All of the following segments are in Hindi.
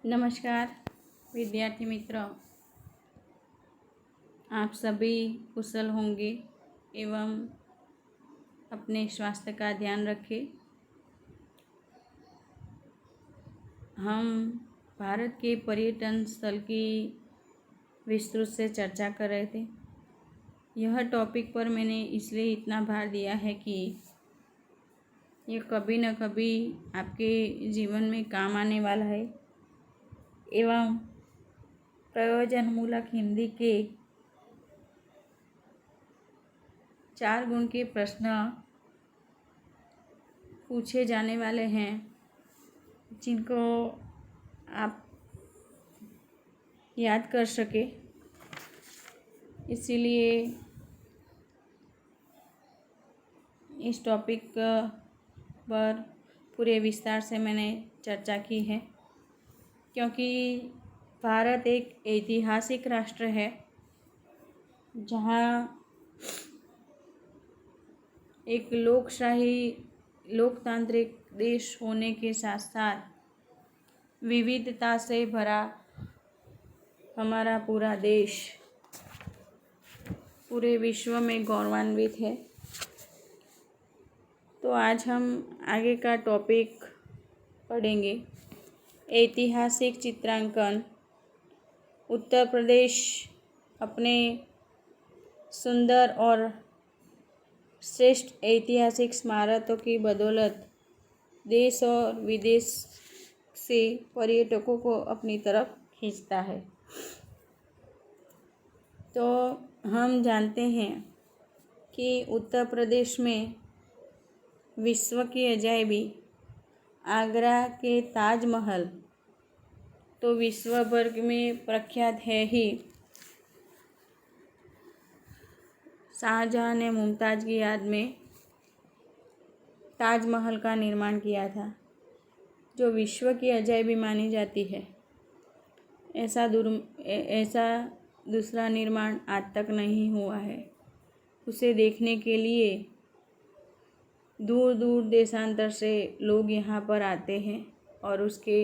नमस्कार विद्यार्थी मित्रों, आप सभी कुशल होंगे एवं अपने स्वास्थ्य का ध्यान रखें। हम भारत के पर्यटन स्थल की विस्तृत से चर्चा कर रहे थे। यह टॉपिक पर मैंने इसलिए इतना भार दिया है कि ये कभी न कभी आपके जीवन में काम आने वाला है एवं प्रयोजनमूलक हिंदी के 4 गुण के प्रश्न पूछे जाने वाले हैं, जिनको आप याद कर सके। इसीलिए इस टॉपिक पर पूरे विस्तार से मैंने चर्चा की है, क्योंकि भारत एक ऐतिहासिक राष्ट्र है जहाँ एक लोकतांत्रिक देश होने के साथ साथ विविधता से भरा हमारा पूरा देश पूरे विश्व में गौरवान्वित है। तो आज हम आगे का टॉपिक पढ़ेंगे। ऐतिहासिक चित्रांकन। उत्तर प्रदेश अपने सुंदर और श्रेष्ठ ऐतिहासिक स्मारकों की बदौलत देश और विदेश से पर्यटकों को अपनी तरफ खींचता है। तो हम जानते हैं कि उत्तर प्रदेश में विश्व की अजायबी आगरा के ताजमहल तो विश्व भर में प्रख्यात है ही। शाहजहां ने मुमताज़ की याद में ताजमहल का निर्माण किया था, जो विश्व की अजायबी मानी जाती है। ऐसा दूसरा निर्माण आज तक नहीं हुआ है। उसे देखने के लिए दूर दूर देशांतर से लोग यहाँ पर आते हैं और उसके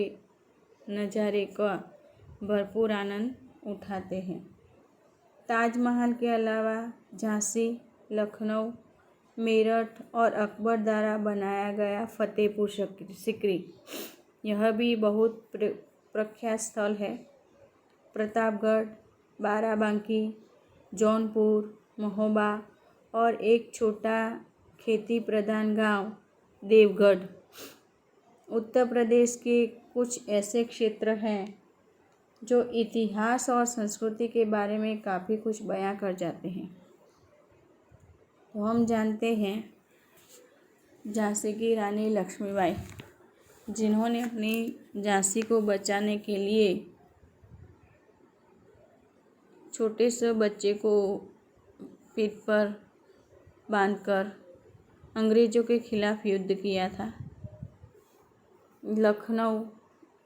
नज़ारे का भरपूर आनंद उठाते हैं। ताजमहल के अलावा झांसी, लखनऊ, मेरठ और अकबर द्वारा बनाया गया फतेहपुर सीकरी, यह भी बहुत प्रख्यात स्थल है। प्रतापगढ़, बाराबंकी, जौनपुर, महोबा और एक छोटा खेती प्रधान गांव देवगढ़ उत्तर प्रदेश के कुछ ऐसे क्षेत्र हैं जो इतिहास और संस्कृति के बारे में काफ़ी कुछ बयां कर जाते हैं। तो हम जानते हैं झांसी की रानी लक्ष्मीबाई, जिन्होंने अपनी झांसी को बचाने के लिए छोटे से बच्चे को पीठ पर बांधकर अंग्रेज़ों के खिलाफ युद्ध किया था। लखनऊ,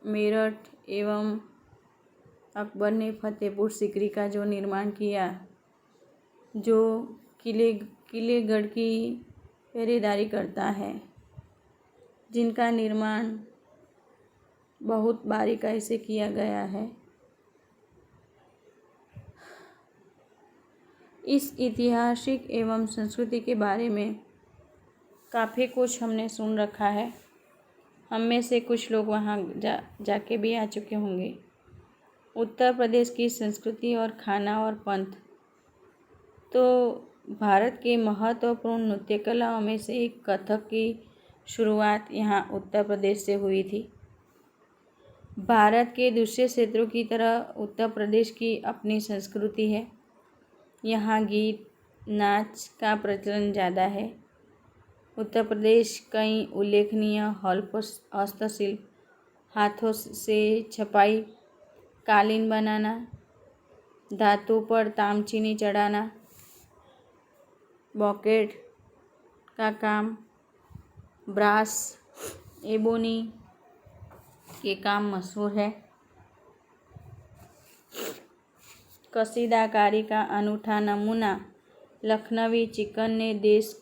मेरठ एवं अकबर ने फतेहपुर सीकरी का जो निर्माण किया, जो किलेगढ़ की पहरेदारी करता है, जिनका निर्माण बहुत बारीकाई से किया गया है। इस ऐतिहासिक एवं संस्कृति के बारे में काफ़ी कुछ हमने सुन रखा है। हम में से कुछ लोग वहाँ जाके भी आ चुके होंगे। उत्तर प्रदेश की संस्कृति और खाना और पंथ तो भारत के महत्वपूर्ण नृत्य कलाओं में से एक कथक की शुरुआत यहाँ उत्तर प्रदेश से हुई थी। भारत के दूसरे क्षेत्रों की तरह उत्तर प्रदेश की अपनी संस्कृति है। यहाँ गीत नाच का प्रचलन ज़्यादा है। उत्तर प्रदेश कई उल्लेखनीय हस्तशिल्प, हाथों से छपाई, कालीन बनाना, धातु पर तामचीनी चढ़ाना, बॉकेट का काम, ब्रास, एबोनी के काम मशहूर है। कसीदाकारी का अनूठा नमूना लखनवी चिकन ने देश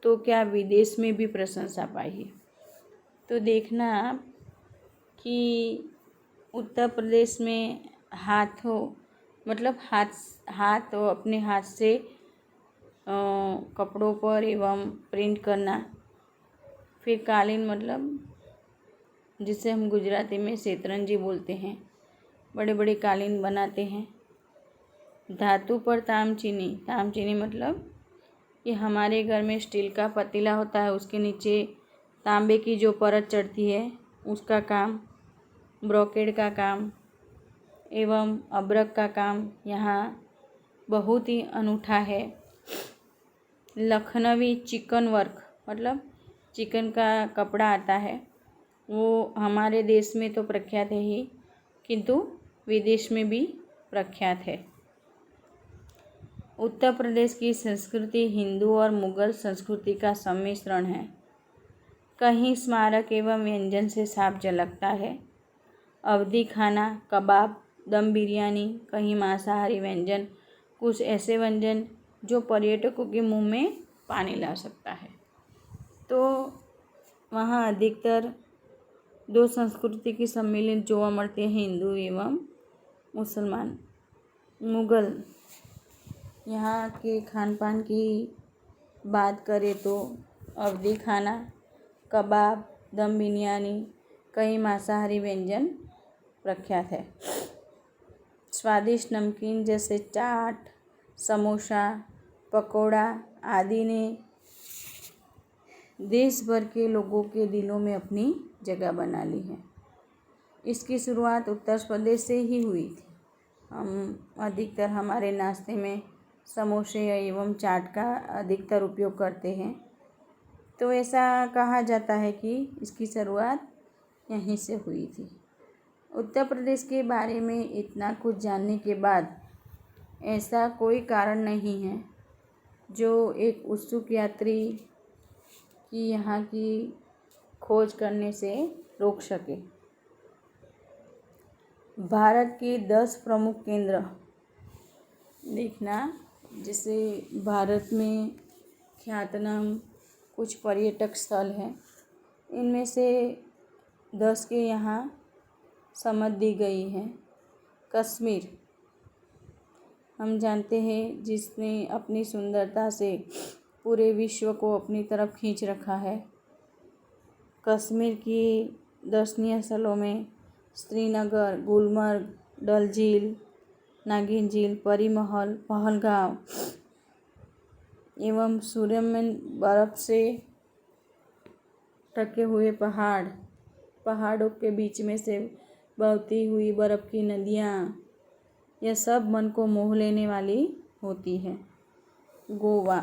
तो क्या विदेश में भी प्रशंसा पाई है। तो देखना कि उत्तर प्रदेश में हाथों मतलब हाथ अपने हाथ से कपड़ों पर एवं प्रिंट करना। फिर कालीन मतलब जिसे हम गुजराती में सेतरंजी बोलते हैं, बड़े बड़े कालीन बनाते हैं। धातु पर तामचीनी मतलब कि हमारे घर में स्टील का पतीला होता है, उसके नीचे तांबे की जो परत चढ़ती है उसका काम, ब्रोकेड का काम एवं अब्रक का काम यहाँ बहुत ही अनूठा है। लखनवी चिकन वर्क मतलब चिकन का कपड़ा आता है, वो हमारे देश में तो प्रख्यात है ही, किंतु विदेश में भी प्रख्यात है। उत्तर प्रदेश की संस्कृति हिंदू और मुगल संस्कृति का सम्मिश्रण है। कहीं स्मारक एवं व्यंजन से साफ झलकता है। अवधी खाना, कबाब, दम बिरयानी, कहीं मांसाहारी व्यंजन, कुछ ऐसे व्यंजन जो पर्यटकों के मुंह में पानी ला सकता है। तो वहाँ अधिकतर दो संस्कृति के सम्मिलित जोवा મળते हैं, हिंदू एवं मुसलमान। मुगल यहाँ के खान पान की बात करें तो अवधी खाना, कबाब, दम बिरयानी, कई मांसाहारी व्यंजन प्रख्यात है। स्वादिष्ट नमकीन जैसे चाट, समोसा, पकोड़ा आदि ने देश भर के लोगों के दिलों में अपनी जगह बना ली है। इसकी शुरुआत उत्तर प्रदेश से ही हुई थी। हम अधिकतर हमारे नाश्ते में समोसे एवं चाट का अधिकतर उपयोग करते हैं, तो ऐसा कहा जाता है कि इसकी शुरुआत यहीं से हुई थी। उत्तर प्रदेश के बारे में इतना कुछ जानने के बाद ऐसा कोई कारण नहीं है जो एक उत्सुक यात्री की यहाँ की खोज करने से रोक सके। भारत के 10 प्रमुख केंद्र देखना, जैसे भारत में ख्यातनाम कुछ पर्यटक स्थल हैं, इनमें से 10 के यहाँ समझ दी गई है। कश्मीर हम जानते हैं, जिसने अपनी सुंदरता से पूरे विश्व को अपनी तरफ खींच रखा है। कश्मीर की दर्शनीय स्थलों में श्रीनगर, गुलमर्ग, डल झील, नागिन झील, परी महल, पहलगाम एवं सूर्यमन बर्फ से ढके हुए पहाड़ों के बीच में से बहती हुई बर्फ़ की नदियाँ, यह सब मन को मोह लेने वाली होती है। गोवा,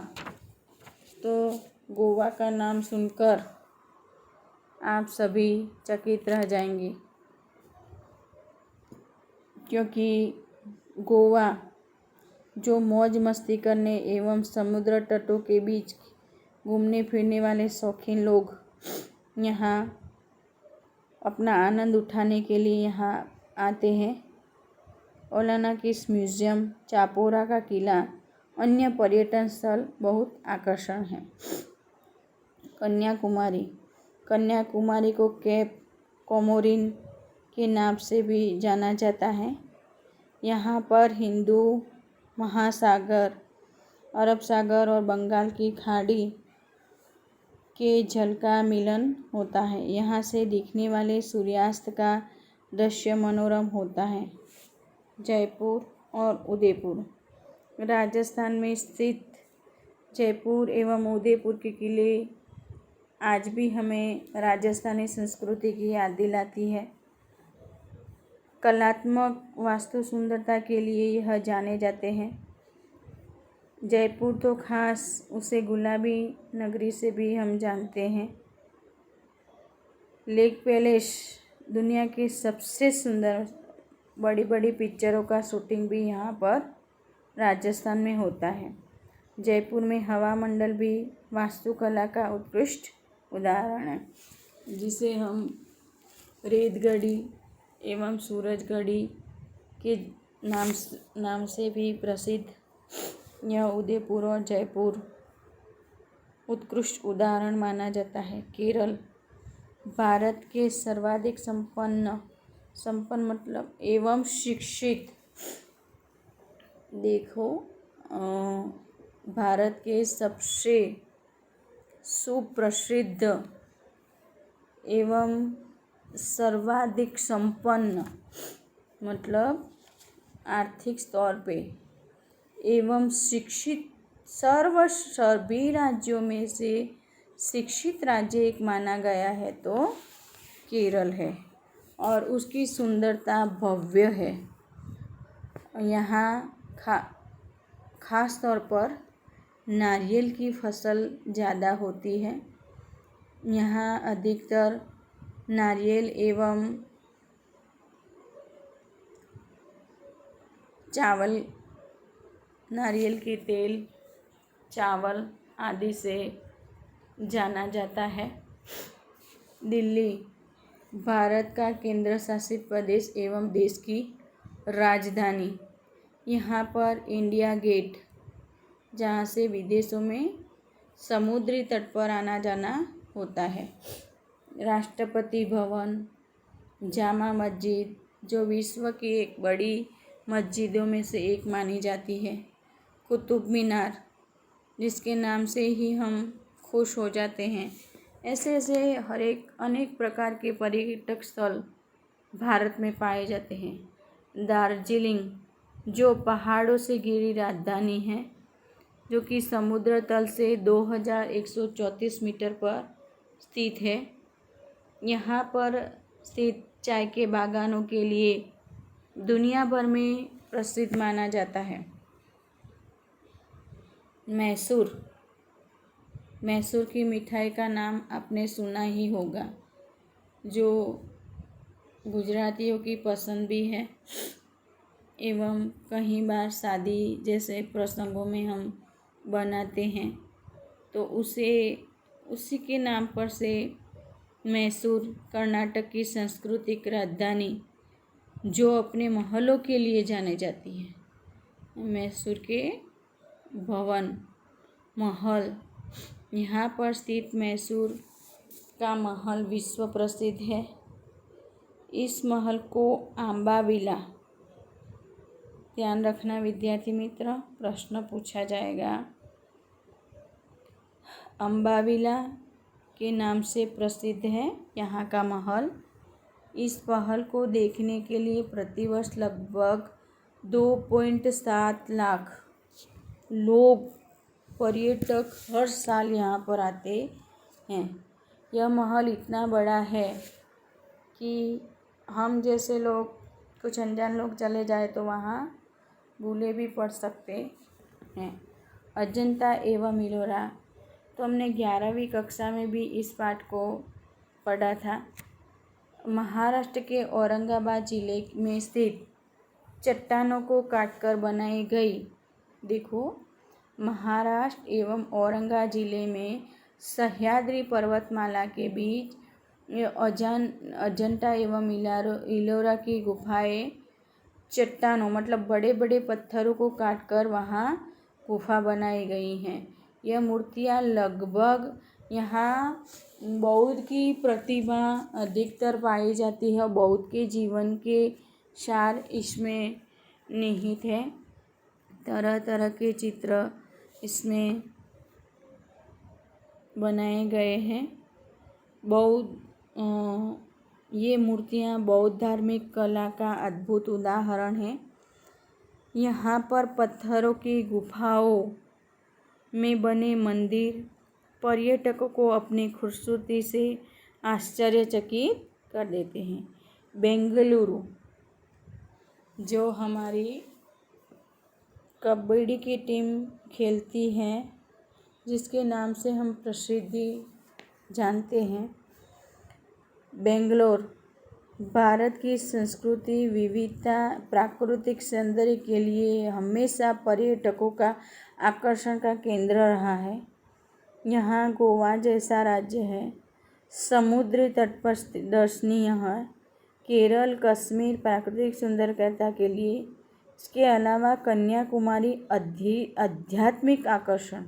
तो गोवा का नाम सुनकर आप सभी चकित रह जाएंगे, क्योंकि गोवा जो मौज मस्ती करने एवं समुद्र तटों के बीच घूमने फिरने वाले शौकीन लोग यहाँ अपना आनंद उठाने के लिए यहाँ आते हैं। ओलाना किस म्यूज़ियम, चापोरा का किला, अन्य पर्यटन स्थल बहुत आकर्षण हैं। कन्याकुमारी को केप कोमोरिन के नाम से भी जाना जाता है। यहाँ पर हिंदू महासागर, अरब सागर और बंगाल की खाड़ी के जल का मिलन होता है। यहाँ से दिखने वाले सूर्यास्त का दृश्य मनोरम होता है। जयपुर और उदयपुर, राजस्थान में स्थित जयपुर एवं उदयपुर के किले आज भी हमें राजस्थानी संस्कृति की याद दिलाती है। कलात्मक वास्तु सुंदरता के लिए यह जाने जाते हैं। जयपुर तो खास उसे गुलाबी नगरी से भी हम जानते हैं। लेक पैलेस, दुनिया की सबसे सुंदर बड़ी बड़ी पिक्चरों का शूटिंग भी यहाँ पर राजस्थान में होता है। जयपुर में हवा मंडल भी वास्तुकला का उत्कृष्ट उदाहरण है, जिसे हम रेतगढ़ी एवं सूरजगढ़ी के नाम से भी प्रसिद्ध यह उदयपुर और जयपुर उत्कृष्ट उदाहरण माना जाता है। केरल, भारत के सर्वाधिक संपन्न संपन्न मतलब एवं शिक्षित। देखो भारत के सबसे सुप्रसिद्ध एवं सर्वाधिक संपन्न मतलब आर्थिक तौर पे एवं शिक्षित सभी राज्यों में से शिक्षित राज्य एक माना गया है तो केरल है और उसकी सुंदरता भव्य है। यहाँ खास तौर पर नारियल की फसल ज़्यादा होती है। यहाँ अधिकतर नारियल एवं चावल, नारियल के तेल, चावल आदि से जाना जाता है। दिल्ली भारत का केंद्र शासित प्रदेश एवं देश की राजधानी। यहाँ पर इंडिया गेट, जहाँ से विदेशों में समुद्री तट पर आना जाना होता है। राष्ट्रपति भवन, जामा मस्जिद जो विश्व की एक बड़ी मस्जिदों में से एक मानी जाती है। कुतुब मीनार जिसके नाम से ही हम खुश हो जाते हैं। ऐसे ऐसे अनेक प्रकार के पर्यटक स्थल भारत में पाए जाते हैं। दार्जिलिंग जो पहाड़ों से घिरी राजधानी है, जो कि समुद्र तल से 2134 मीटर पर स्थित है। यहाँ पर स्थित चाय के बागानों के लिए दुनिया भर में प्रसिद्ध माना जाता है। मैसूर की मिठाई का नाम आपने सुना ही होगा, जो गुजरातियों की पसंद भी है एवं कई बार शादी जैसे प्रसंगों में हम बनाते हैं तो उसी के नाम पर से मैसूर कर्नाटक की सांस्कृतिक राजधानी जो अपने महलों के लिए जाने जाती है। मैसूर के महल, यहाँ पर स्थित मैसूर का महल विश्व प्रसिद्ध है। इस महल को अम्बाविला, ध्यान रखना विद्यार्थी मित्र, प्रश्न पूछा जाएगा, अम्बाविला के नाम से प्रसिद्ध है यहाँ का महल। इस महल को देखने के लिए प्रतिवर्ष लगभग 2.7 लाख लोग पर्यटक हर साल यहाँ पर आते हैं। यह महल इतना बड़ा है कि हम जैसे लोग, कुछ अनजान लोग चले जाए तो वहाँ भूले भी पड़ सकते हैं। अजंता एवं इलोरा, तो हमने 11वीं कक्षा में भी इस पाठ को पढ़ा था। महाराष्ट्र के औरंगाबाद जिले में स्थित चट्टानों को काटकर बनाई गई। देखो महाराष्ट्र एवं औरंगाबाद जिले में सह्याद्री पर्वतमाला के बीच अजंता एवं इलोरा की गुफाएं चट्टानों मतलब बड़े बड़े पत्थरों को काटकर वहाँ गुफा बनाई गई हैं। यह मूर्तियाँ लगभग यहाँ बौद्ध की प्रतिभा अधिकतर पाई जाती है। बौद्ध के जीवन के सार इसमें निहित है। तरह तरह के चित्र इसमें बनाए गए हैं। ये मूर्तियाँ बौद्ध धार्मिक कला का अद्भुत उदाहरण है। यहाँ पर पत्थरों की गुफाओं में बने मंदिर पर्यटकों को अपनी खूबसूरती से आश्चर्यचकित कर देते हैं। बेंगलुरु जो हमारी कबड्डी की टीम खेलती है, जिसके नाम से हम प्रसिद्धि जानते हैं। बेंगलोर भारत की संस्कृति विविधता प्राकृतिक सौंदर्य के लिए हमेशा पर्यटकों का आकर्षण का केंद्र रहा है। यहाँ गोवा जैसा राज्य है, समुद्री तट पर दर्शनीय है। केरल कश्मीर प्राकृतिक सुंदरता के लिए, इसके अलावा कन्याकुमारी आध्यात्मिक आकर्षण।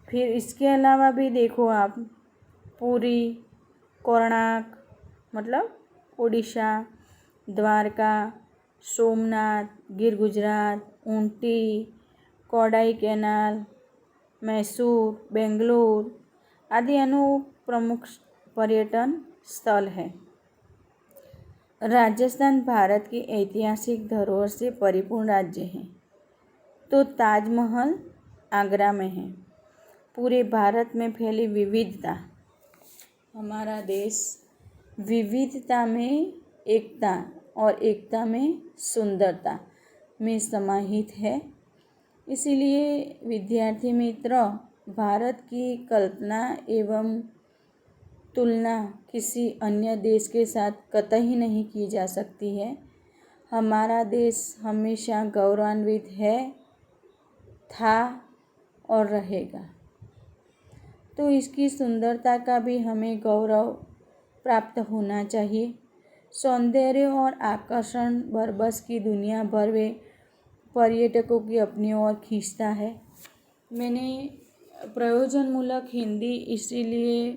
फिर इसके अलावा भी देखो आप पुरी कोणार्क मतलब ओडिशा, द्वारका, सोमनाथ, गिर गुजरात, ऊटी, कोडाई कैनाल, मैसूर, बेंगलोर आदि अनेक प्रमुख पर्यटन स्थल हैं। राजस्थान भारत की ऐतिहासिक धरोहर से परिपूर्ण राज्य है। तो ताजमहल आगरा में है। पूरे भारत में फैली विविधता, हमारा देश विविधता में एकता और एकता में सुंदरता में समाहित है। इसीलिए विद्यार्थी मित्र, भारत की कल्पना एवं तुलना किसी अन्य देश के साथ कतई नहीं की जा सकती है। हमारा देश हमेशा गौरवान्वित है, था और रहेगा। तो इसकी सुंदरता का भी हमें गौरव प्राप्त होना चाहिए। सौंदर्य और आकर्षण बरबस की दुनिया भर में पर्यटकों की अपनी ओर खींचता है। मैंने प्रयोजनमूलक हिंदी इसीलिए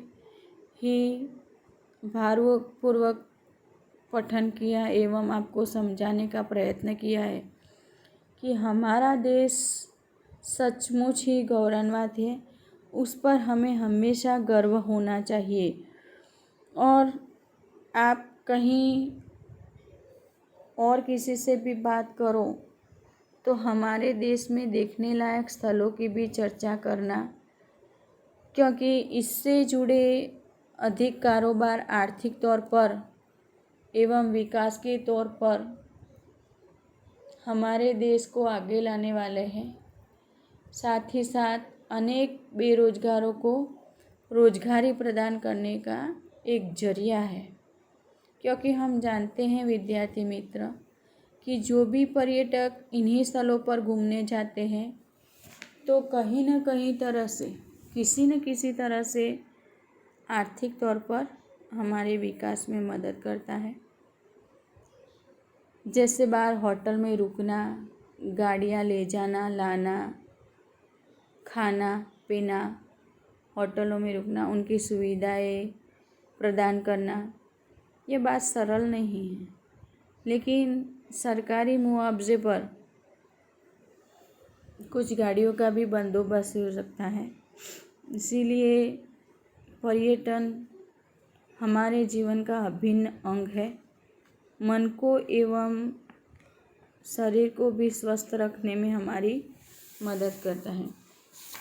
ही भारपूर्वक पठन किया एवं आपको समझाने का प्रयत्न किया है कि हमारा देश सचमुच ही गौरवान्वित है। उस पर हमें हमेशा गर्व होना चाहिए। और आप कहीं और किसी से भी बात करो तो हमारे देश में देखने लायक स्थलों की भी चर्चा करना, क्योंकि इससे जुड़े अधिक कारोबार आर्थिक तौर पर एवं विकास के तौर पर हमारे देश को आगे लाने वाले हैं। साथ ही साथ अनेक बेरोजगारों को रोजगारी प्रदान करने का एक जरिया है। क्योंकि हम जानते हैं विद्यार्थी मित्र कि जो भी पर्यटक इन्हीं स्थलों पर घूमने जाते हैं तो कहीं न कहीं तरह से, किसी न किसी तरह से आर्थिक तौर पर हमारे विकास में मदद करता है। जैसे बाहर होटल में रुकना, गाड़ियाँ ले जाना लाना, खाना पीना, होटलों में रुकना, उनकी सुविधाएं प्रदान करना, ये बात सरल नहीं है। लेकिन सरकारी मुआवजे पर कुछ गाड़ियों का भी बंदोबस्त हो सकता है। इसीलिए पर्यटन हमारे जीवन का अभिन्न अंग है। मन को एवं शरीर को भी स्वस्थ रखने में हमारी मदद करता है।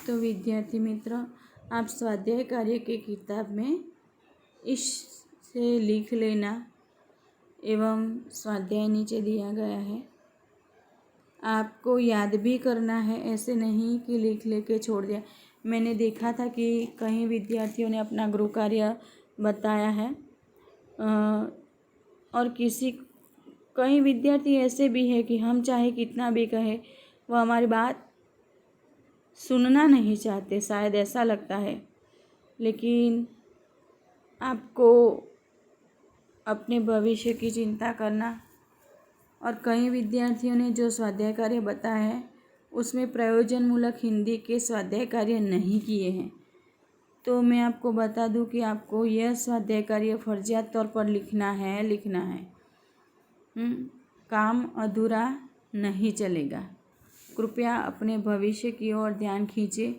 तो विद्यार्थी मित्र, आप स्वाध्याय कार्य की किताब में इससे लिख लेना एवं स्वाध्याय नीचे दिया गया है। आपको याद भी करना है, ऐसे नहीं कि लिख लेके छोड़ दिया। मैंने देखा था कि कई विद्यार्थियों ने अपना गृह कार्य बताया है और कई विद्यार्थी ऐसे भी हैं कि हम चाहे कितना भी कहें वह हमारी बात सुनना नहीं चाहते, शायद ऐसा लगता है। लेकिन आपको अपने भविष्य की चिंता करना, और कई विद्यार्थियों ने जो स्वाध्याय कार्य बताया है उसमें प्रयोजनमूलक हिंदी के स्वाध्याय कार्य नहीं किए हैं। तो मैं आपको बता दूं कि आपको यह स्वाध्याय कार्य फर्जियात तौर पर लिखना है। काम अधूरा नहीं चलेगा। कृपया अपने भविष्य की ओर ध्यान खींचे।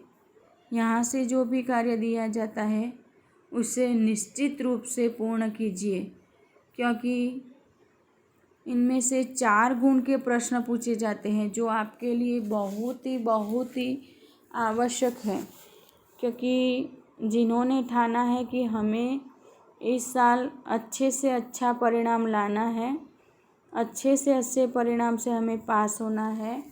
यहाँ से जो भी कार्य दिया जाता है उसे निश्चित रूप से पूर्ण कीजिए, क्योंकि इनमें से 4 गुण के प्रश्न पूछे जाते हैं जो आपके लिए बहुत ही आवश्यक है। क्योंकि जिन्होंने ठाना है कि हमें इस साल अच्छे से अच्छा परिणाम लाना है, अच्छे से अच्छे परिणाम से हमें पास होना है,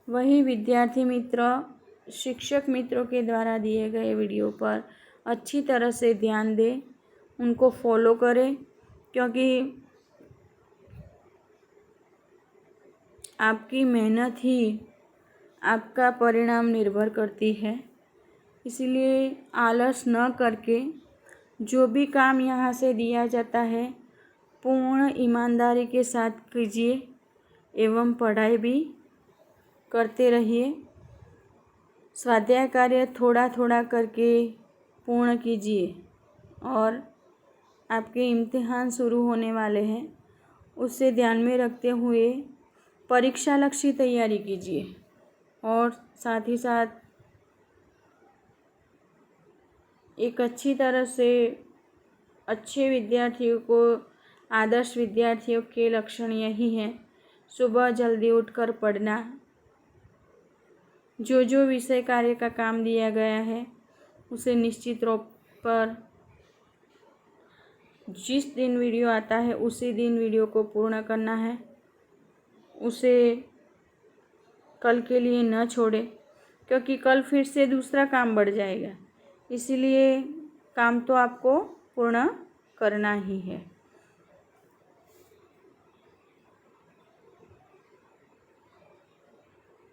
वही विद्यार्थी मित्र शिक्षक मित्रों के द्वारा दिए गए वीडियो पर अच्छी तरह से ध्यान दें, उनको फॉलो करें। क्योंकि आपकी मेहनत ही आपका परिणाम निर्भर करती है। इसीलिए आलस न करके जो भी काम यहाँ से दिया जाता है पूर्ण ईमानदारी के साथ कीजिए एवं पढ़ाई भी करते रहिए। स्वाध्याय कार्य थोड़ा थोड़ा करके पूर्ण कीजिए और आपके इम्तिहान शुरू होने वाले हैं, उसे ध्यान में रखते हुए परीक्षा लक्ष्य तैयारी कीजिए और साथ ही साथ एक अच्छी तरह से अच्छे विद्यार्थियों को, आदर्श विद्यार्थियों के लक्षण यही हैं: सुबह जल्दी उठकर पढ़ना, जो जो विषय कार्य का काम दिया गया है उसे निश्चित रूप पर जिस दिन वीडियो आता है उसी दिन वीडियो को पूर्ण करना है, उसे कल के लिए न छोड़े, क्योंकि कल फिर से दूसरा काम बढ़ जाएगा। इसीलिए काम तो आपको पूर्ण करना ही है।